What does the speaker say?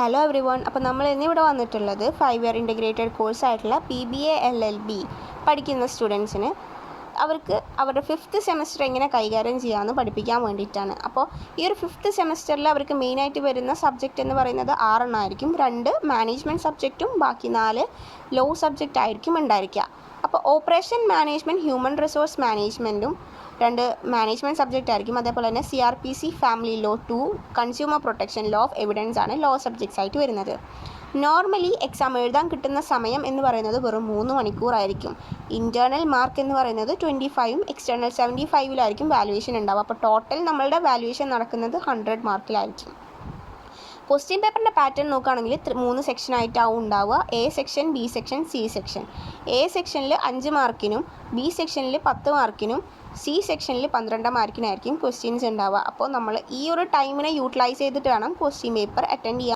Hello every one. അപ്പോൾ നമ്മൾ ഇന്നിവിടെ വന്നിട്ടുള്ളത് 5 ഇയർ ഇൻ്റഗ്രേറ്റഡ് കോഴ്സായിട്ടുള്ള PBA LLB പഠിക്കുന്ന സ്റ്റുഡൻസിന് അവർക്ക് അവരുടെ 5th സെമസ്റ്റർ എങ്ങനെ കൈകാര്യം ചെയ്യാമെന്ന് പഠിപ്പിക്കാൻ വേണ്ടിയിട്ടാണ്. അപ്പോൾ ഈ ഒരു 5th സെമസ്റ്ററിൽ അവർക്ക് മെയിനായിട്ട് വരുന്ന സബ്ജക്റ്റ് എന്ന് പറയുന്നത് 6 എണ്ണമായിരിക്കും. 2 മാനേജ്മെൻറ്റ് സബ്ജക്റ്റും ബാക്കി 4 ലോ സബ്ജക്റ്റ് ആയിരിക്കും ഉണ്ടായിരിക്കുക. അപ്പോൾ ഓപ്പറേഷൻ മാനേജ്മെൻറ്റ്, ഹ്യൂമൻ റിസോഴ്സ് മാനേജ്മെൻറ്റും 2 മാനേജ്മെൻറ്റ് സബ്ജക്റ്റ് ആയിരിക്കും. അതേപോലെ തന്നെ CRPC, family law 2, consumer protection, law of evidence ആണ് ലോ സബ്ജക്ട്സ് ആയിട്ട് വരുന്നത്. നോർമലി എക്സാം എഴുതാൻ കിട്ടുന്ന സമയം എന്ന് പറയുന്നത് വെറും 3 മണിക്കൂറായിരിക്കും. ഇൻറ്റേർണൽ മാർക്ക് എന്ന് പറയുന്നത് 25ഉം എക്സ്റ്റേണൽ 75ലായിരിക്കും വാല്യുവേഷൻ ഉണ്ടാവുക. അപ്പോൾ ടോട്ടൽ നമ്മളുടെ വാല്യുവേഷൻ നടക്കുന്നത് 100 മാർക്കിലായിരിക്കും. ക്വസ്റ്റ്യൻ പേപ്പറിൻ്റെ പാറ്റേൺ നോക്കുകയാണെങ്കിൽ 3 സെക്ഷനായിട്ടാവും ഉണ്ടാവുക. A section, B section, C section. A സെക്ഷനിൽ 5 മാർക്കിനും B സെക്ഷനിൽ 10 മാർക്കിനും C സെക്ഷനിൽ 12 മാർക്കിനായിരിക്കും ക്വസ്റ്റ്യൻസ് ഉണ്ടാവുക. അപ്പോൾ നമ്മൾ ഈ ഒരു ടൈമിനെ യൂട്ടിലൈസ് ചെയ്തിട്ട് വേണം ക്വസ്റ്റ്യൻ പേപ്പർ അറ്റൻഡ് ചെയ്യാൻ.